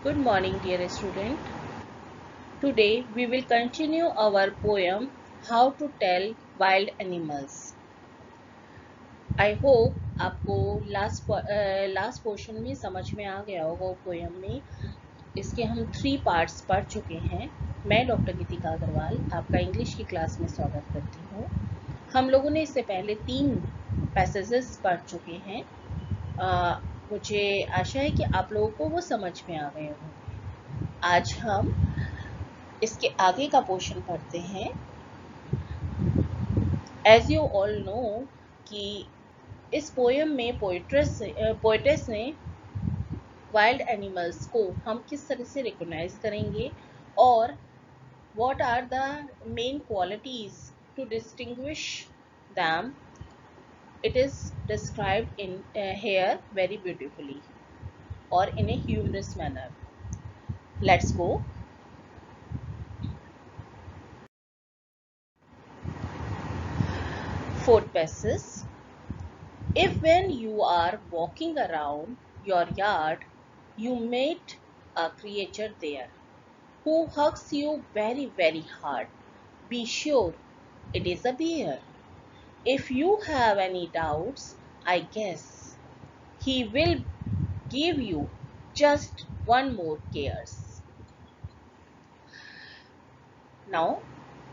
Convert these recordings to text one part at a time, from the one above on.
Good morning, dear student. Today we will continue our poem How to Tell Wild Animals. I hope आपको last portion में समझ में आ गया होगा poem में। इसके हम 3 पार्ट्स पढ़ चुके हैं। मैं डॉक्टर गीतिका अग्रवाल आपका इंग्लिश की क्लास में स्वागत करती हूँ। हम लोगों ने इससे पहले 3 पैसेजेस पढ़ चुके हैं। मुझे आशा है कि आप लोगों को वो समझ में आ गए होंगे। आज हम इसके आगे का पोर्शन पढ़ते हैं। एज यू ऑल नो कि इस पोएम में पोएटेस ने वाइल्ड एनिमल्स को हम किस तरह से रिकॉग्नाइज करेंगे और what are the main qualities to distinguish them. It is described in here very beautifully और in a humorous manner. Let's go. Fourth passage. If when you are walking around your yard, you meet a creature there who hugs you very hard, be sure it is a bear. If you have any doubts, I guess he will give you just one more cares. Now,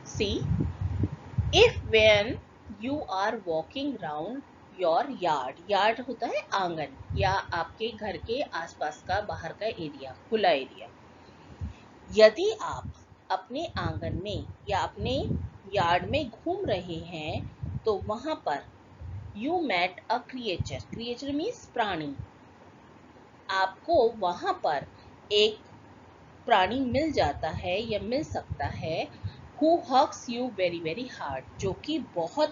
see, if when you are walking round your yard होता है आंगन या आपके घर के आसपास का बाहर का एरिया, खुला एरिया। यदि आप अपने आंगन में या अपने यार्ड में घूम रहे हैं तो वहां पर you met a creature means प्राणी। आपको वहां पर एक प्राणी मिल जाता है या मिल सकता है who hugs you very hard, जो कि बहुत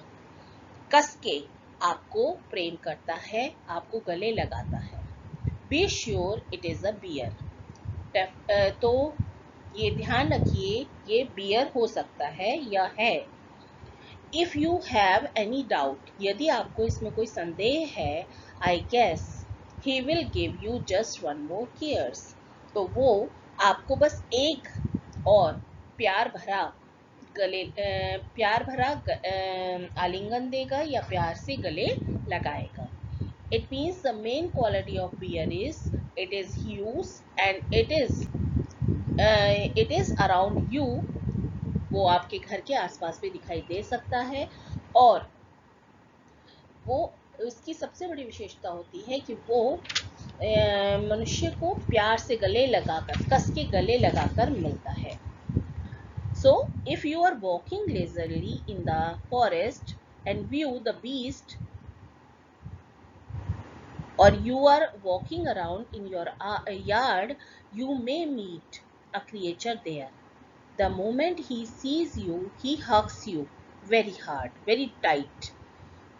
कस के आपको प्रेम करता है, आपको गले लगाता है। Be sure it is a bear. तो ये ध्यान रखिए ये बियर हो सकता है या है। If you have any doubt, यदि आपको इसमें कोई संदेह है, I guess he will give you just one more cares, तो वो आपको बस एक और प्यार भरा आलिंगन देगा या प्यार से गले लगाएगा। It means the main quality of beer is it is huge and it is around you. वो आपके घर के आसपास भी दिखाई दे सकता है और वो उसकी सबसे बड़ी विशेषता होती है कि वो मनुष्य को प्यार से गले लगाकर, कस के गले लगाकर मिलता है। So, if you are walking leisurely in the forest and view the beast, or you are walking around in your yard, you may meet a creature there. The moment he sees you, he hugs you very hard, very tight.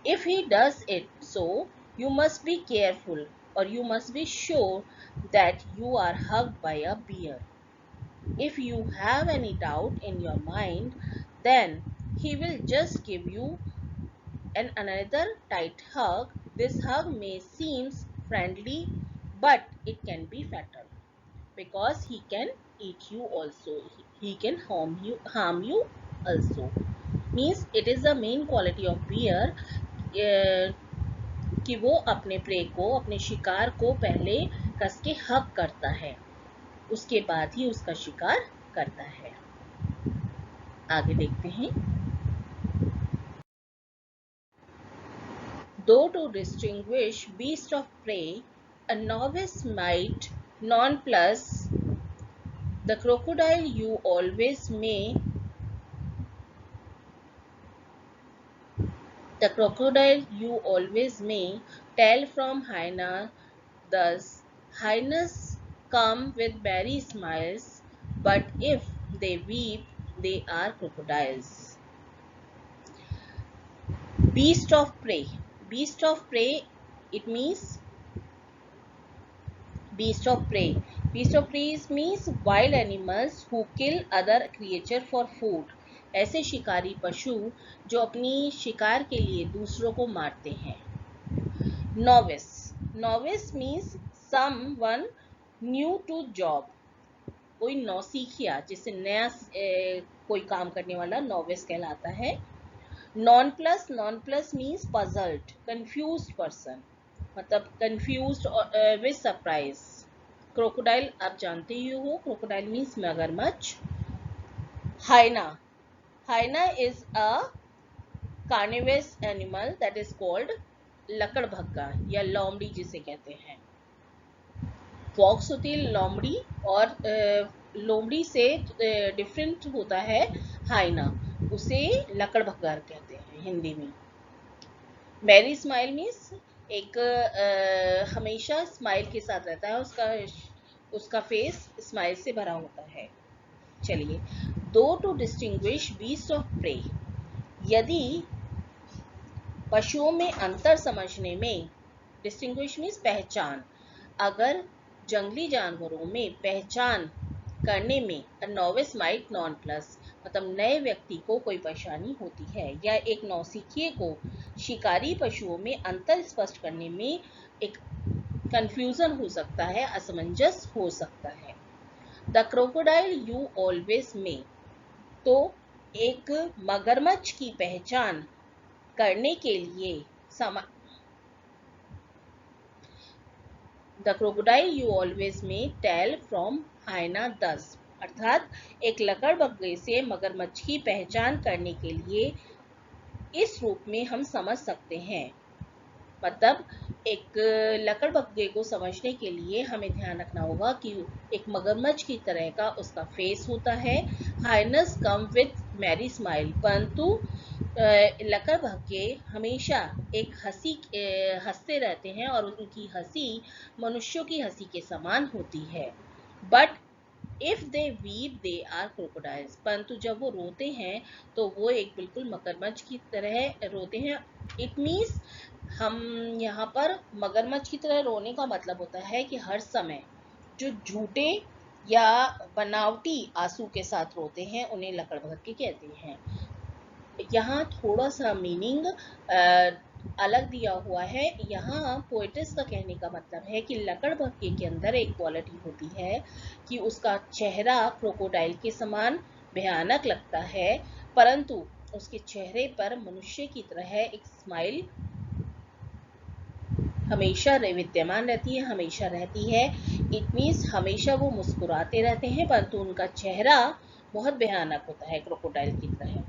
If he does it so, you must be careful or you must be sure that you are hugged by a bear. If you have any doubt in your mind, then he will just give you another tight hug. This hug may seem friendly, but it can be fatal because he can eat you also. He can harm you also. Means it is the main quality of bear कि वो अपने pray को, अपने शिकार को पहले कस के हग करता है, उसके बाद ही उसका शिकार करता है। आगे देखते हैं। Though to distinguish beast of prey, a novice might nonplus the crocodile you always may. The crocodile you always may tell from hyena. Thus, hyenas come with merry smiles, but if they weep, they are crocodiles. Beast of prey. Beast of prey, it means beast of prey. Beast of prey means wild animals who kill other creature for food. ऐसे शिकारी पशु जो अपनी शिकार के लिए दूसरों को मारते हैं। Novice. Novice means someone new to job, कोई नौसिखिया जिससे नया कोई काम करने वाला नोविस कहलाता है। Nonplus means puzzled, confused person, मतलब कंफ्यूज्ड विद सरप्राइज। क्रोकोडाइल आप जानते ही हो, क्रोकोडाइल मीन्स मगरमच्छ। Hyena, hyena is a carnivorous animal that is called लकड़भग्गा या लोमड़ी जिसे कहते हैं। फॉक्स होती है लोमड़ी, और लोमड़ी से डिफरेंट होता है हाइना, उसे लकड़भग्गा कहते हैं हिंदी में। मैरी स्माइल मीन्स एक हमेशा स्माइल के साथ रहता है, उसका फेस स्माइल से भरा होता है। चलिए, दो to distinguish beast of prey, यदि पशुओं में अंतर समझने में, डिस्टिंग्विश मीन्स पहचान, अगर जंगली जानवरों में पहचान करने में अ नोविस माइट नॉन प्लस, मतलब नए व्यक्ति को कोई परेशानी होती है, या एक नौसिखिए को शिकारी पशुओं में अंतर स्पष्ट करने में एक कंफ्यूजन हो सकता है, असमंजस हो सकता है। द क्रोकोडाइल यू ऑलवेज में, तो एक मगरमच्छ की पहचान करने के लिए द क्रोकोडाइल यू ऑलवेज में टेल फ्रॉम हाइना दस, अर्थात एक लकड़बग्गे से मगरमच्छ की पहचान करने के लिए इस रूप में हम समझ सकते हैं। मतलब एक लकड़बग्गे को समझने के लिए हमें ध्यान रखना होगा कि एक मगरमच्छ की तरह का उसका फेस होता है। Hyenas come with merry smile, परंतु लकड़बग्गे हमेशा एक हंसते रहते हैं और उनकी हंसी मनुष्यों की हंसी के समान होती है। But if they weep they are crocodiles, परंतु जब वो रोते हैं तो वो एक बिल्कुल मगरमच्छ की तरह रोते हैं। इट मीन्स, हम यहाँ पर मगरमच्छ की तरह रोने का मतलब होता है कि हर समय जो झूठे या बनावटी आंसू के साथ रोते हैं उन्हें लकड़बग्गे कहते हैं। यहाँ थोड़ा सा मीनिंग अलग दिया हुआ है। यहाँ पोएटिस का कहने का मतलब है कि लकड़बग्गे के अंदर एक क्वालिटी होती है कि उसका चेहरा क्रोकोडाइल के समान भयानक लगता है, परंतु उसके चेहरे पर मनुष्य की तरह एक स्माइल हमेशा विद्यमान रहती है, हमेशा रहती है। इट मीन्स हमेशा वो मुस्कुराते रहते हैं, परंतु उनका चेहरा बहुत भयानक होता है क्रोकोडाइल की तरह।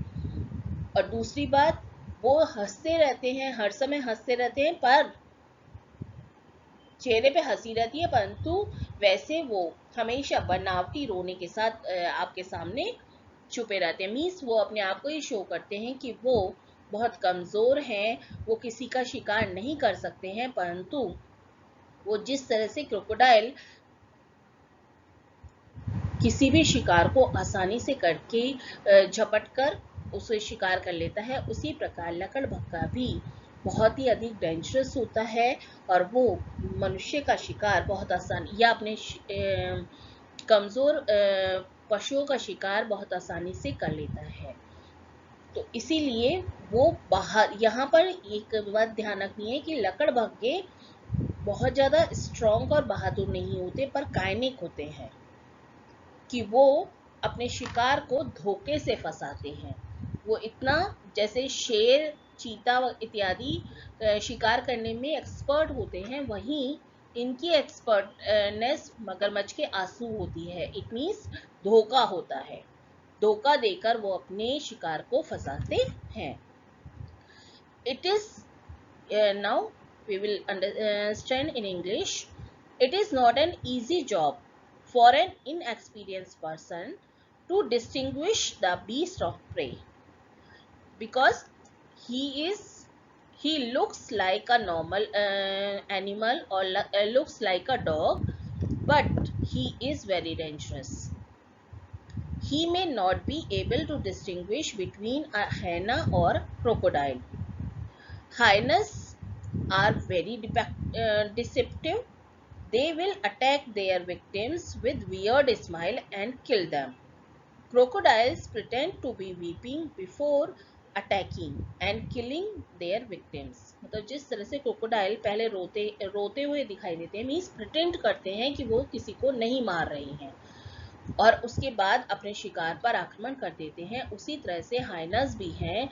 और दूसरी बात, वो हंसते रहते हैं, हर समय हंसते रहते हैं, पर चेहरे पे हंसी रहती है, परंतु वैसे वो हमेशा बनावटी रोने के साथ आपके सामने छुपे रहते हैं। मीन्स वो अपने आप को ये शो करते हैं कि वो बहुत कमजोर हैं, वो किसी का शिकार नहीं कर सकते हैं, परंतु वो जिस तरह से क्रोकोडाइल किसी भी शिकार को आसानी से करके झपट कर उसे शिकार कर लेता है, उसी प्रकार लकड़बग्गा भी बहुत ही अधिक डेंजरस होता है और वो मनुष्य का शिकार बहुत आसानी या अपने कमजोर पशुओं का शिकार बहुत आसानी से कर लेता है। तो इसीलिए वो बाहर, यहाँ पर एक बात ध्यान रखनी है कि लकड़बग्गे बहुत ज्यादा स्ट्रॉन्ग और बहादुर नहीं होते, पर कायनिक होते हैं कि वो अपने शिकार को धोखे से फंसाते हैं। वो इतना, जैसे शेर, चीता इत्यादि शिकार करने में एक्सपर्ट होते हैं, वहीं इनकी एक्सपर्टनेस मगरमच्छ के आंसू होती है। इट मीन्स धोखा होता है, धोखा देकर वो अपने शिकार को फंसाते हैं। It is now we will understand in English. It is not an easy job for an inexperienced person to distinguish the beast of prey, because he looks like a normal animal, or looks like a dog, but he is very dangerous. He may not be able to distinguish between a hyena or crocodile. Hyenas are very deceptive. They will attack their victims with weird smile and kill them. Crocodiles pretend to be weeping before attacking and killing there victims. मतलब जिस तरह से crocodile पहले रोते हुए दिखाई देते हैं, मीन्स प्रिटेंड करते हैं कि वो किसी को नहीं मार रहे हैं, और उसके बाद अपने शिकार पर आक्रमण कर देते हैं, उसी तरह से हाइनस भी हैं,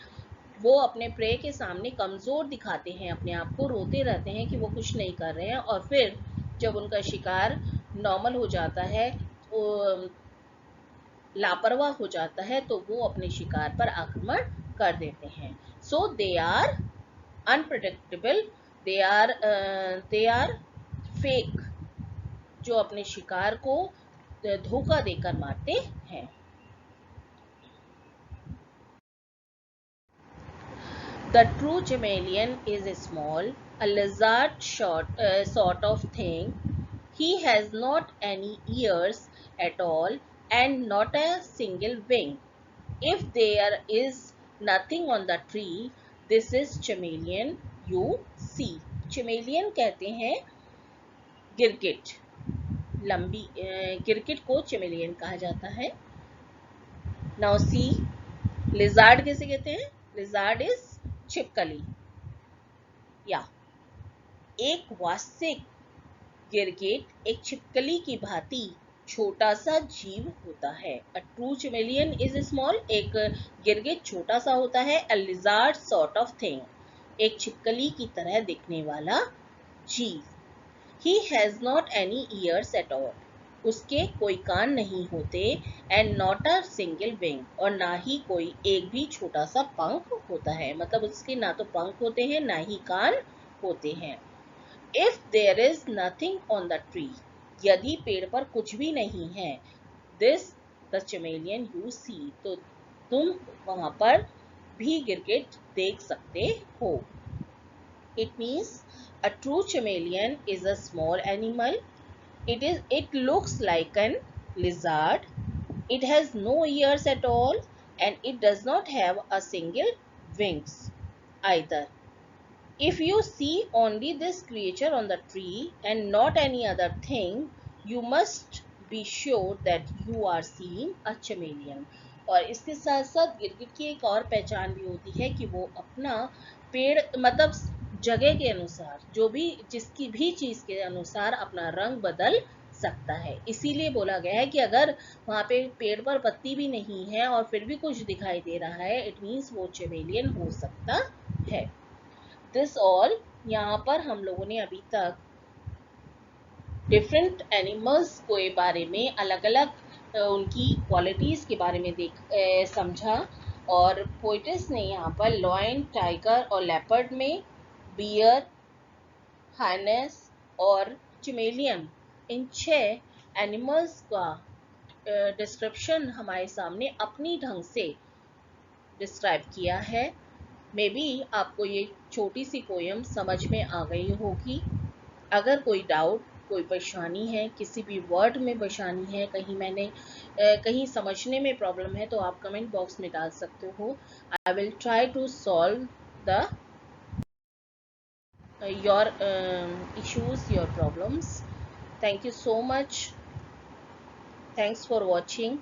वो अपने प्रे के सामने कमज़ोर दिखाते हैं अपने आप को, रोते रहते हैं कि वो कुछ नहीं कर रहे हैं, और फिर जब उनका शिकार नॉर्मल हो जाता है, लापरवाह हो जाता है, तो वो अपने शिकार पर आक्रमण कर देते हैं। So they are unpredictable, they are fake, जो अपने शिकार को धोखा देकर मारते हैं। The true chameleon is small, a lizard sort of thing. He has not any ears at all and not a single wing. If there is nothing on the tree, this is chameleon you see. Chameleon कहते हैं गिरगिट, लंबी गिरगिट को chameleon कहा जाता है। Now see, lizard कैसे कहते हैं? Lizard is छिपकली, या एक वास्तविक गिरगिट एक छिपकली की भांति छोटा सा जीव होता है। अ ट्रू चमेलियन इज स्मॉल, एक गिरगिट छोटा सा होता है। अ लिजार्ड सॉर्ट ऑफ थिंग, एक छिपकली की तरह दिखने वाला जीव। He has not any years at all, उसके कोई कान नहीं होते। And not a single wing, और ना ही कोई एक भी छोटा सा पंख होता है। मतलब उसके ना तो पंख होते हैं, ना ही कान होते हैं। If there is nothing on the tree, यदि पेड़ पर कुछ भी नहीं है, this the chameleon you see, तो तुम वहां पर भी गिरगिट देख सकते हो। It means a true chameleon is a small animal. It looks like an lizard. It has no ears at all, and it does not have a single wings either. If you see only this creature on the tree and not any other thing, you must be sure that you are seeing a chameleon. और इसके साथ साथ गिरगिट की एक और पहचान भी होती है कि वो अपना पेड़, मतलब जगह के अनुसार, जो भी जिसकी भी चीज़ के अनुसार अपना रंग बदल सकता है। इसीलिए बोला गया है कि अगर वहाँ पे पेड़ पर पत्ती भी नहीं है और फिर भी कुछ दिखाई दे रहा है, इट मीन्स वो चमेलियन हो सकता है। दिस ऑल, यहाँ पर हम लोगों ने अभी तक डिफरेंट एनिमल्स के बारे में, अलग अलग उनकी क्वालिटीज़ के बारे में समझा। और पोइटिस ने यहाँ पर लॉयन, टाइगर और लेपर्ड में बियर, हाइनेस और चिमेलियन, इन 6 एनिमल्स का डिस्क्रिप्शन हमारे सामने अपनी ढंग से डिस्क्राइब किया है। मे बी आपको ये छोटी सी पोयम समझ में आ गई होगी। अगर कोई डाउट, कोई परेशानी है, किसी भी वर्ड में परेशानी है, कहीं समझने में प्रॉब्लम है, तो आप कमेंट बॉक्स में डाल सकते हो। I will try to solve the your issues, your problems. Thank you so much. Thanks for watching.